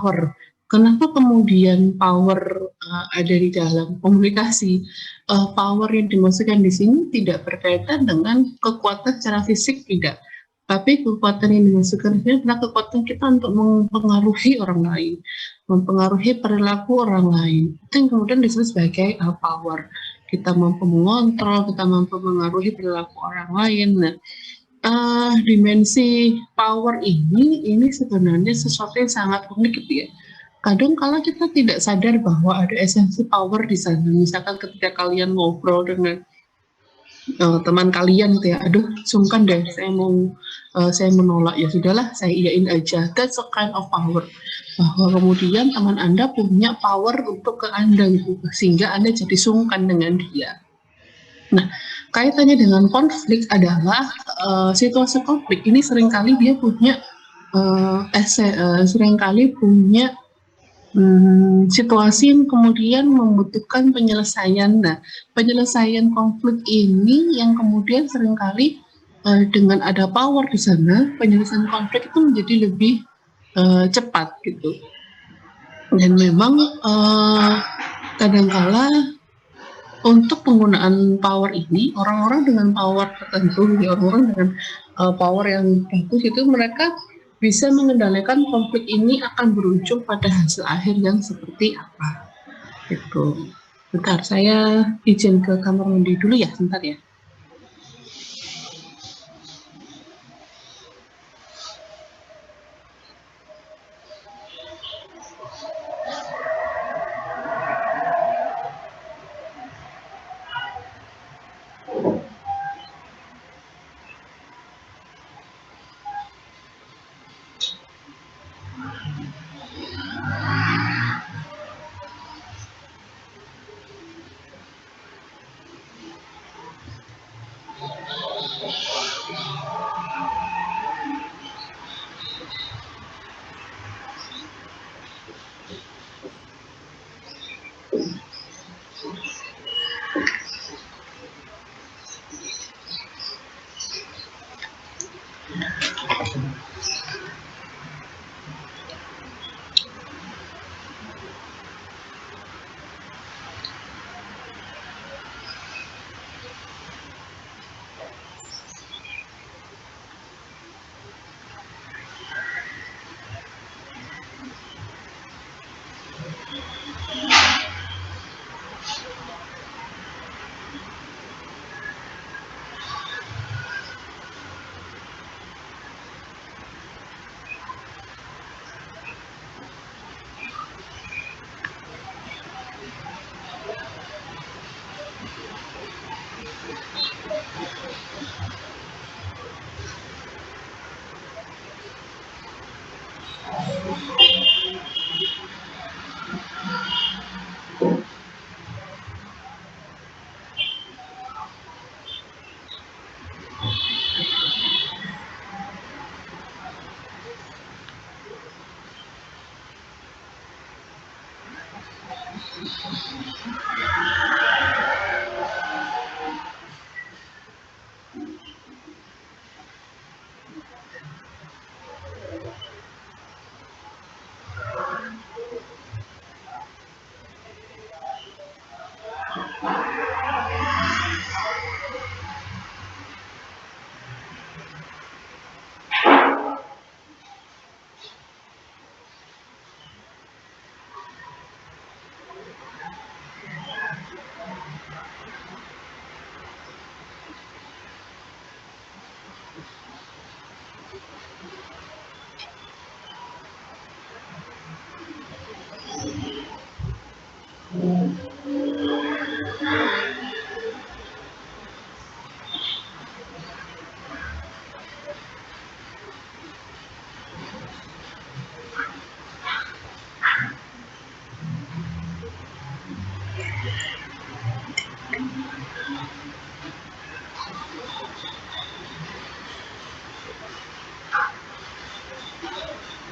power. Kenapa kemudian power ada di dalam komunikasi? Power yang dimaksudkan di sini tidak berkaitan dengan kekuatan secara fisik, tidak. Tapi kekuatan yang dimaksudkan ini adalah kekuatan kita untuk mempengaruhi orang lain, mempengaruhi perilaku orang lain. Itu yang kemudian disebut sebagai power. Kita mampu mengontrol, kita mampu mengaruhi perilaku orang lain. Nah, dimensi power ini sebenarnya sesuatu yang sangat unik gitu ya. Kadang kala kita tidak sadar bahwa ada esensi power di sana. Misalkan ketika kalian ngobrol dengan teman kalian gitu ya, aduh sungkan deh, saya menolak, ya sudahlah, saya iyain aja. That's a kind of power. Bahwa kemudian teman Anda punya power untuk ke Anda gitu, sehingga Anda jadi sungkan dengan dia. Nah, kaitannya dengan konflik adalah situasi konflik ini seringkali dia punya seringkali punya situasi yang kemudian membutuhkan penyelesaian. Nah, penyelesaian konflik ini yang kemudian seringkali dengan ada power di sana, penyelesaian konflik itu menjadi lebih cepat gitu. Dan memang kadangkala untuk penggunaan power ini, orang-orang dengan power tertentu, orang-orang dengan power yang bagus itu mereka bisa mengendalikan konflik ini akan berujung pada hasil akhir yang seperti apa. Gitu. Bentar, saya izin ke kamar mandi dulu ya, sebentar ya.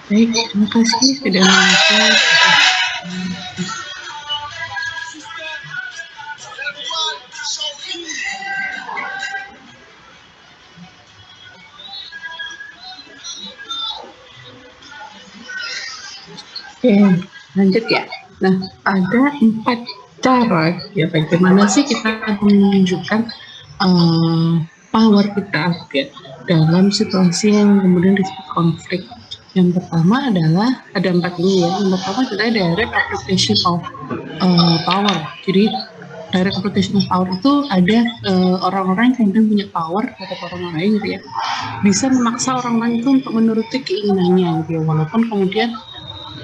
Baik, terima kasih sudah menonton. Oke, lanjut ya. Nah, ada 4 cara ya bagaimana sih kita menunjukkan uh, power kita ya, dalam situasi yang kemudian disebut konflik. Yang pertama adalah ada 4 ini ya. Yang pertama adalah direct application of power. Jadi direct application of power itu ada orang-orang yang kemudian punya power terhadap orang lain gitu ya, bisa memaksa orang lain itu untuk menuruti keinginannya gitu ya, walaupun kemudian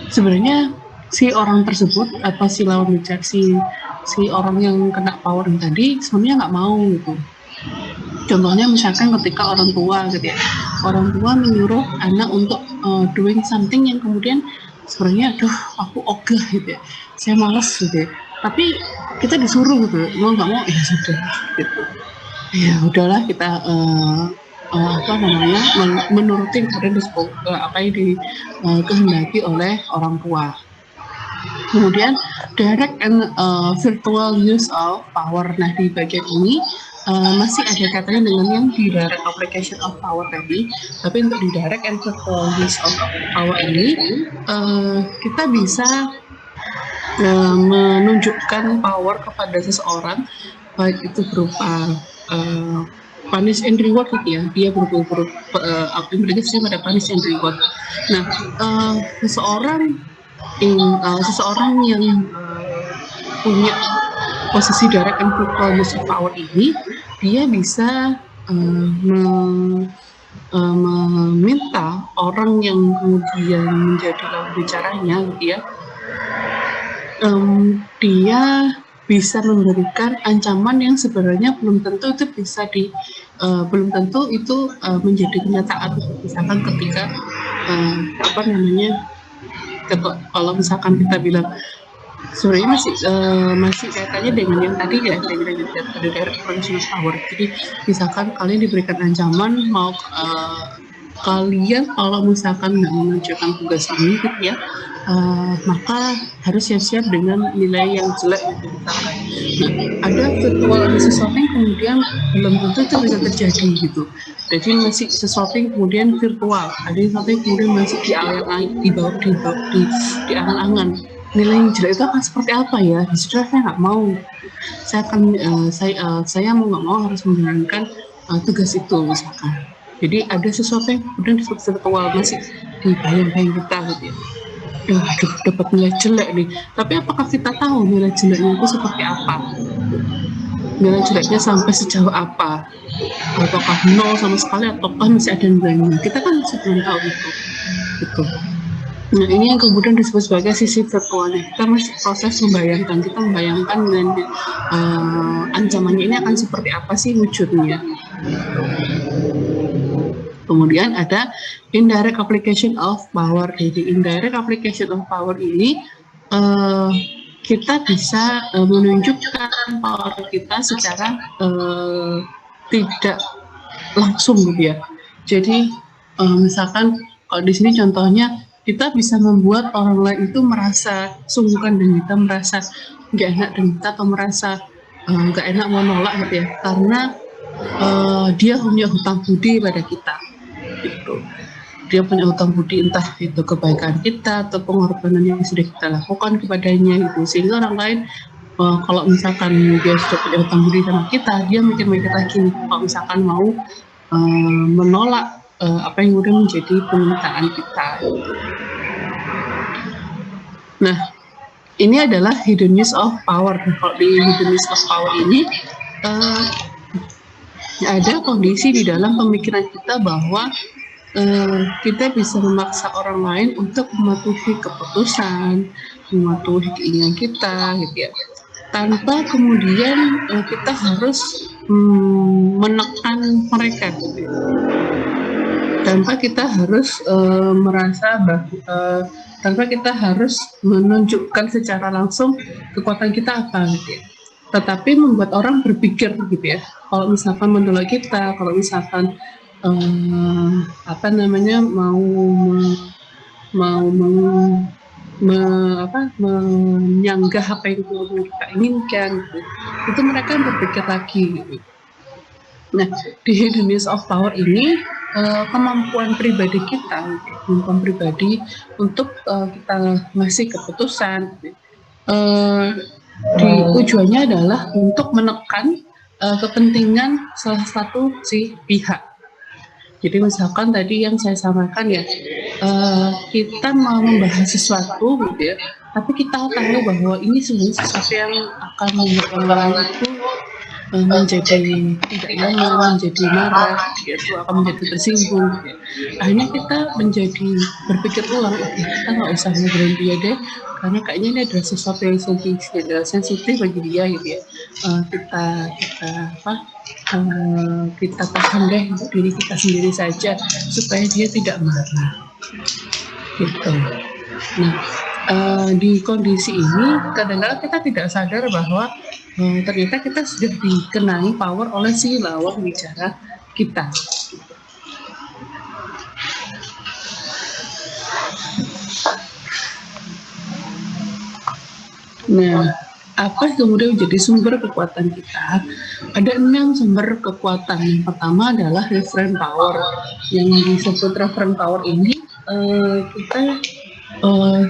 sebenarnya si orang tersebut atau si lawan bicara si orang yang kena power tadi sebenarnya nggak mau gitu. Contohnya misalkan ketika orang tua gitu ya, orang tua menyuruh anak untuk doing something yang kemudian sebenarnya aduh aku ogah gitu ya, saya malas gitu ya, tapi kita disuruh gitu, mau nggak mau ya sudah gitu, ya udahlah kita apa namanya menuruti apa yang dikehendaki oleh orang tua. Kemudian direct and virtual use of power. Nah di bagian ini masih ada katanya dengan yang di direct application of power tadi, tapi untuk di direct and virtual use of power ini kita bisa menunjukkan power kepada seseorang, baik itu berupa punish and reward gitu ya, dia berupa apa yang pada punish and reward. Nah seseorang yang punya posisi direct and virtual use of power ini, dia bisa meminta orang yang kemudian menjadi lawan bicaranya gitu ya, dia bisa memberikan ancaman yang sebenarnya belum tentu itu bisa belum tentu itu menjadi kenyataan. Misalkan ketika apa namanya, kalau misalkan kita bilang sebenarnya masih kaitannya dengan yang tadi ya, dengan direct application of power. Jadi misalkan kalian diberikan ancaman mau kalian kalau misalkan nggak mengerjakan tugas ini gitu ya, maka harus siap-siap dengan nilai yang jelek gitu misalkan. Nah, ada virtual, ada sesuatu yang kemudian belum tentu itu bisa terjadi gitu. Jadi masih sesuatu yang kemudian virtual, ada sesuatu yang kemudian masih di angan-angan. Nilai yang jelek itu akan seperti apa ya? Sudah saya nggak mau. Saya mau nggak mau harus menjalankan tugas itu misalkan. Jadi ada sesuatu yang kemudian disebut virtual, masih di bayang-bayang kita gitu ya. Aduh, dapat nilai jelek nih. Tapi apakah kita tahu nilai jeleknya itu seperti apa? Nilai jeleknya sampai sejauh apa? Apakah nol sama sekali ataukah masih ada nilainya? Kita kan masih belum tahu itu. Gitu. Nah ini yang kemudian disebut sebagai sisi virtualnya. Kita masih proses membayangkan, kita membayangkan dengan ancamannya ini akan seperti apa sih wujudnya. Kemudian ada indirect application of power. Jadi indirect application of power ini kita bisa menunjukkan power kita secara tidak langsung gitu ya. Jadi misalkan kalau di sini contohnya kita bisa membuat orang lain itu merasa sungkan dan kita merasa nggak enak dan kita atau merasa nggak enak mau nolak gitu ya, karena dia punya hutang budi pada kita gitu. Dia punya hutang budi, entah itu kebaikan kita atau pengorbanan yang sudah kita lakukan kepadanya gitu, sehingga orang lain kalau misalkan dia sudah punya hutang budi sama kita, dia mikir-mikir lagi nih kalau misalkan mau menolak apa yang udah menjadi permintaan kita. Nah, ini adalah hidden use of power. Kalau di hidden use of power ini ada kondisi di dalam pemikiran kita bahwa kita bisa memaksa orang lain untuk mematuhi keputusan, mematuhi keinginan kita, gitu ya, tanpa kemudian kita harus menekan mereka, gitu ya. Tanpa kita harus merasa bahwa tanpa kita harus menunjukkan secara langsung kekuatan kita apa gitu ya. Tetapi membuat orang berpikir gitu ya. Kalau misalkan menolak kita, kalau misalkan apa namanya menyanggah apa yang kita inginkan gitu. Itu mereka berpikir lagi gitu. Nah, di hidden use of power ini kemampuan pribadi kita, kemampuan pribadi untuk kita ngasih keputusan. Tujuannya adalah untuk menekan kepentingan salah satu si pihak. Jadi misalkan tadi yang saya sampaikan ya, kita mau membahas sesuatu gitu ya, tapi kita tahu bahwa ini sebenarnya sesuatu yang akan membuat orang lain itu menjadi tidak nyaman, menjadi marah, gitu, akan menjadi tersinggung. Gitu. Akhirnya kita menjadi berpikir ulang, oke, kita nggak usah ngobrolin dia deh, karena kayaknya ini adalah sesuatu yang sensitif bagi dia, gitu ya. Kita tahan deh untuk diri kita sendiri saja supaya dia tidak marah, gitu. Nah, di kondisi ini kadang-kadang kita tidak sadar bahwa ternyata kita sudah dikenai power oleh si lawan bicara kita. Nah, apa kemudian menjadi sumber kekuatan kita? Ada 6 sumber kekuatan. Yang pertama adalah referent power. Yang disebut referent power ini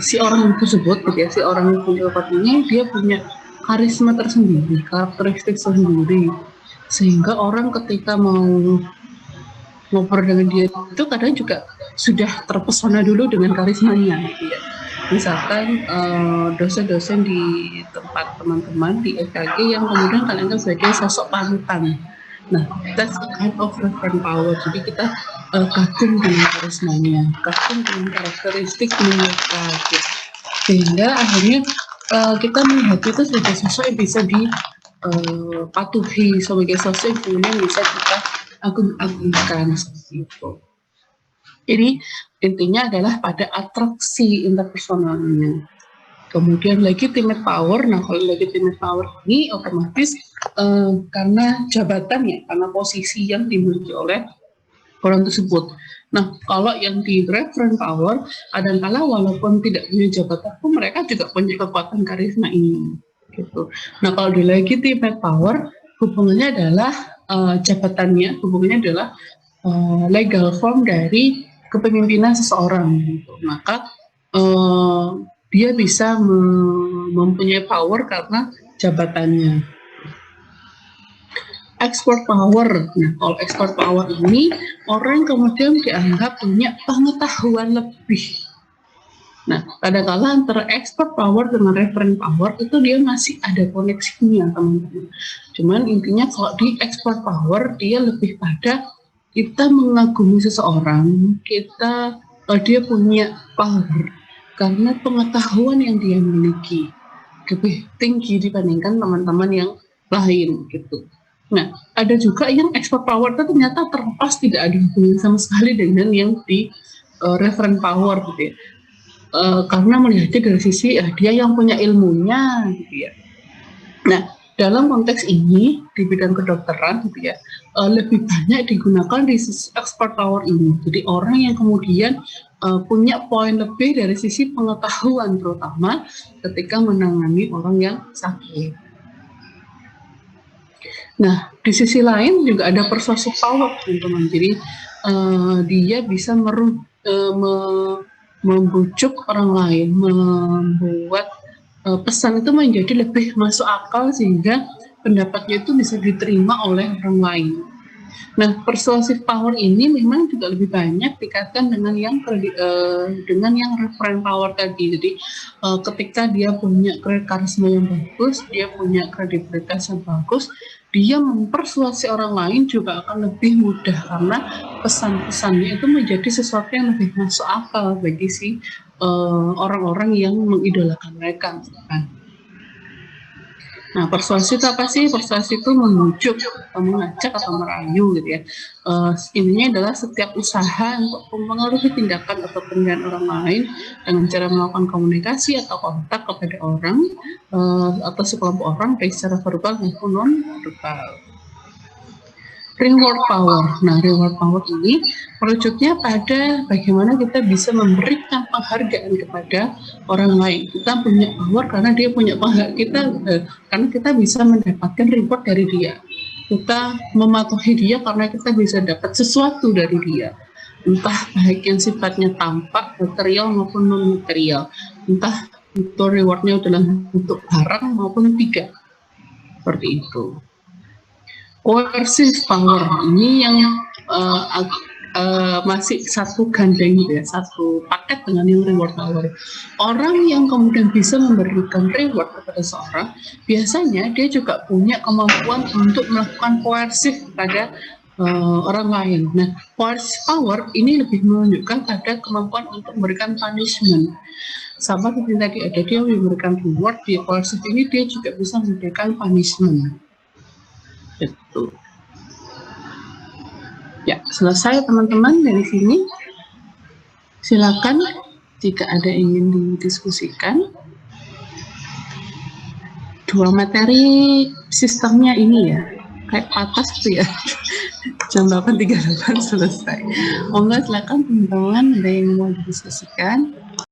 si orang tersebut, gitu ya, si orang yang punya kekuatan ini dia punya karisma tersendiri, karakteristik tersendiri, sehingga orang ketika mau ngobrol dengan dia itu kadang juga sudah terpesona dulu dengan karismanya, gitu ya. Misalkan dosen-dosen di tempat teman-teman di FKG yang kemudian kalian kan sebagai sosok panutan. Nah, that's a kind of referent power. Jadi kita kagum dengan karismanya, kagum dengan karakteristik mereka, gitu. Sehingga akhirnya kita melihat itu sebagai sosok yang bisa dipatuhi, sebagai sosok yang kemudian bisa kita agung-agungkan seperti itu. Jadi intinya adalah pada atraksi interpersonalnya. Kemudian legitimate power. Nah, kalau legitimate power ini otomatis karena jabatan ya, karena posisi yang dimiliki oleh orang tersebut. Nah, kalau yang di referent power, kadang-kala walaupun tidak punya jabatan pun mereka juga punya kekuatan karisma ini. Gitu. Nah, kalau di legitimate power, hubungannya adalah jabatannya, hubungannya adalah legal form dari kepemimpinan seseorang. Gitu. Maka dia bisa mempunyai power karena jabatannya. Expert power. Nah, kalau expert power ini orang kemudian dianggap punya pengetahuan lebih. Nah, kadang-kala antara expert power dengan referent power itu dia masih ada koneksinya, teman-teman. Cuman intinya kalau di expert power dia lebih pada kita mengagumi seseorang, dia punya power karena pengetahuan yang dia miliki lebih tinggi dibandingkan teman-teman yang lain, gitu. Nah, ada juga yang expert power itu ternyata terlepas tidak ada hubungan sama sekali dengan yang di referent power, gitu ya. Karena melihatnya dari sisi dia yang punya ilmunya, gitu ya. Nah, dalam konteks ini di bidang kedokteran, gitu ya, lebih banyak digunakan di sisi expert power ini. Jadi orang yang kemudian punya poin lebih dari sisi pengetahuan, terutama ketika menangani orang yang sakit. Nah, di sisi lain juga ada persuasive power, teman-teman. Jadi dia bisa membujuk orang lain, membuat pesan itu menjadi lebih masuk akal sehingga pendapatnya itu bisa diterima oleh orang lain. Nah, persuasive power ini memang juga lebih banyak dikaitkan dengan yang referent power tadi. Jadi ketika dia punya karisma yang bagus, dia punya kredibilitas yang bagus, dia mempersuasi orang lain juga akan lebih mudah karena pesan-pesannya itu menjadi sesuatu yang lebih masuk akal bagi si orang-orang yang mengidolakan mereka. Nah, persuasi itu apa sih? Persuasi itu membujuk, atau mengajak, atau merayu, gitu ya. Intinya adalah setiap usaha untuk mempengaruhi tindakan atau pilihan orang lain dengan cara melakukan komunikasi atau kontak kepada orang atau sekelompok orang baik secara verbal maupun non-verbal. Reward power. Nah, reward power ini merujuknya pada bagaimana kita bisa memberikan penghargaan kepada orang lain. Kita punya power karena dia punya penghargaan karena kita bisa mendapatkan reward dari dia. kita mematuhi dia karena kita bisa dapat sesuatu dari dia, entah baik yang sifatnya tampak, material maupun non material, entah itu rewardnya dalam bentuk barang maupun tidak, seperti itu. Coercive power ini yang masih satu gandeng gitu ya, satu paket dengan yang reward power. Orang yang kemudian bisa memberikan reward kepada seorang, biasanya dia juga punya kemampuan untuk melakukan coercive pada orang lain. Nah, coercive power ini lebih menunjukkan pada kemampuan untuk memberikan punishment. Sama seperti tadi ada dia memberikan reward, di coercive ini dia juga bisa memberikan punishment. Itu. Ya, selesai teman-teman dari sini. Silakan jika ada ingin didiskusikan. Dua materi sistemnya ini ya, kayak patas tuh ya. Jam 8.38 selesai. Monggo silakan teman-teman, ada yang mau didiskusikan.